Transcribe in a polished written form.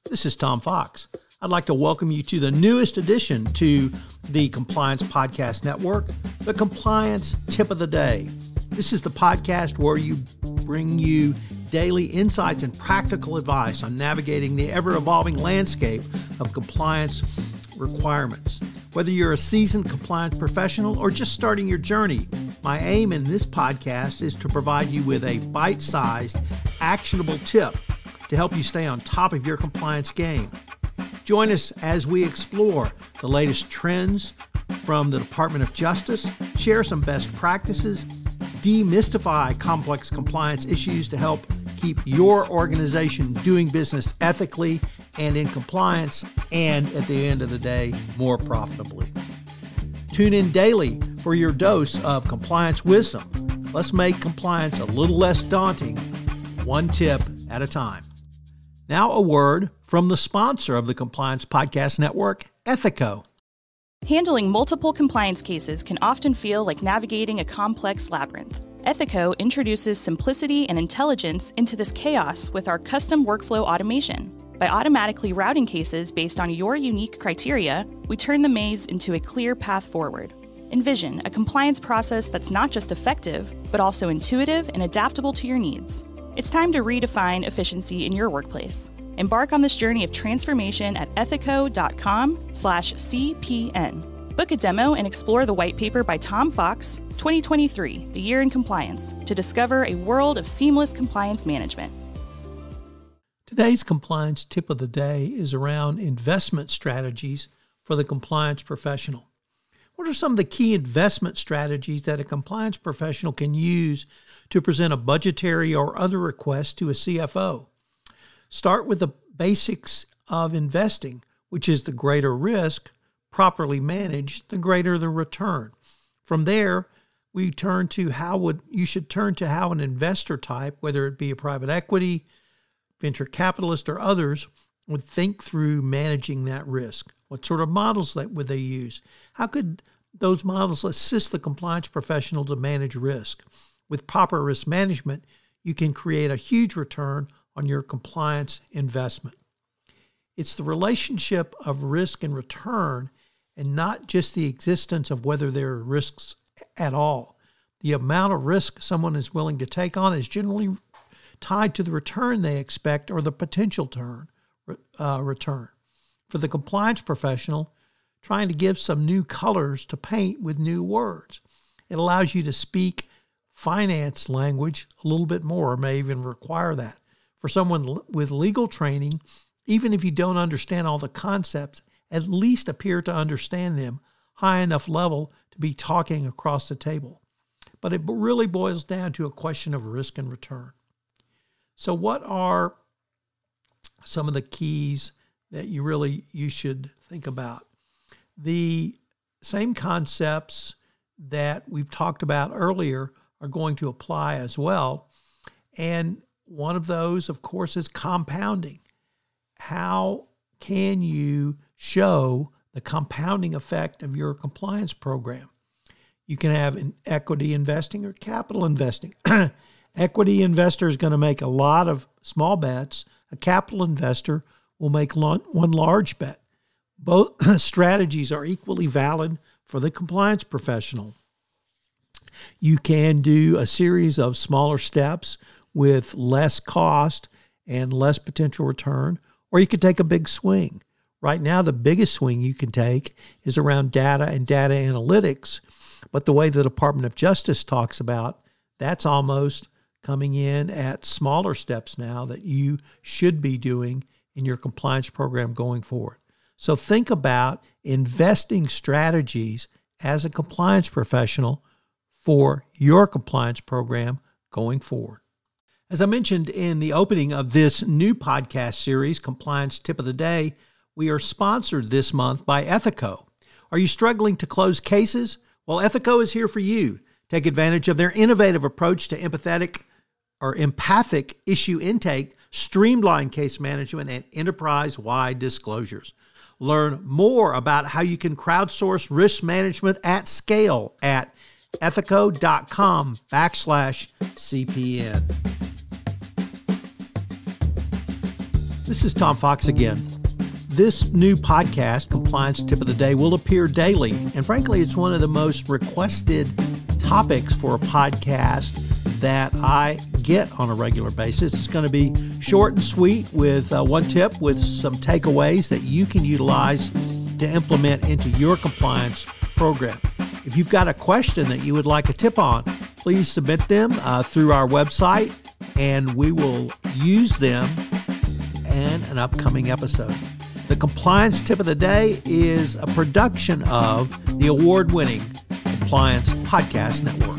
This is Tom Fox. I'd like to welcome you to the newest addition to the Compliance Podcast Network, the Compliance Tip of the Day. This is the podcast where we bring you daily insights and practical advice on navigating the ever-evolving landscape of compliance requirements. Whether you're a seasoned compliance professional or just starting your journey, my aim in this podcast is to provide you with a bite-sized, actionable tip to help you stay on top of your compliance game. Join us as we explore the latest trends from the Department of Justice, share some best practices, demystify complex compliance issues to help keep your organization doing business ethically and in compliance, and at the end of the day, more profitably. Tune in daily for your dose of compliance wisdom. Let's make compliance a little less daunting, one tip at a time. Now a word from the sponsor of the Compliance Podcast Network, Ethico. Handling multiple compliance cases can often feel like navigating a complex labyrinth. Ethico introduces simplicity and intelligence into this chaos with our custom workflow automation. By automatically routing cases based on your unique criteria, we turn the maze into a clear path forward. Envision a compliance process that's not just effective, but also intuitive and adaptable to your needs. It's time to redefine efficiency in your workplace. Embark on this journey of transformation at ethico.com/CPN. Book a demo and explore the white paper by Tom Fox, 2023, The Year in Compliance, to discover a world of seamless compliance management. Today's compliance tip of the day is around investment strategies for the compliance professional. What are some of the key investment strategies that a compliance professional can use to present a budgetary or other request to a CFO? Start with the basics of investing, which is the greater risk, properly managed, the greater the return. From there, we turn to how an investor type, whether it be a private equity, venture capitalist, or others, would think through managing that risk. What sort of models would they use? How could those models assist the compliance professional to manage risk? With proper risk management, you can create a huge return on your compliance investment. It's the relationship of risk and return, and not just the existence of whether there are risks at all. The amount of risk someone is willing to take on is generally tied to the return they expect or the potential return. For the compliance professional, trying to give some new colors to paint with new words. It allows you to speak finance language a little bit more, or may even require that. For someone with legal training, even if you don't understand all the concepts, at least appear to understand them high enough level to be talking across the table. But it really boils down to a question of risk and return. So what are some of the keys that you should think about? The same concepts that we've talked about earlier are going to apply as well. And one of those, of course, is compounding. How can you show the compounding effect of your compliance program? You can have an equity investing or capital investing. Equity investor is going to make a lot of small bets. A capital investor will make one large bet. Both strategies are equally valid for the compliance professional. You can do a series of smaller steps with less cost and less potential return, or you could take a big swing. Right now, the biggest swing you can take is around data and data analytics, but the way the Department of Justice talks about, that's almost coming in at smaller steps now that you should be doing in your compliance program going forward. So think about investing strategies as a compliance professional for your compliance program going forward. As I mentioned in the opening of this new podcast series, Compliance Tip of the Day, we are sponsored this month by Ethico. Are you struggling to close cases? Well, Ethico is here for you. Take advantage of their innovative approach to empathic issue intake, streamlined case management, and enterprise-wide disclosures. Learn more about how you can crowdsource risk management at scale at ethico.com/CPN. This is Tom Fox again. This new podcast, Compliance Tip of the Day, will appear daily. And frankly, it's one of the most requested topics for a podcast that I get on a regular basis. It's going to be short and sweet with one tip with some takeaways that you can utilize to implement into your compliance program. If you've got a question that you would like a tip on, please submit them through our website, and we will use them in an upcoming episode. The Compliance Tip of the Day is a production of the award-winning Compliance Podcast Network.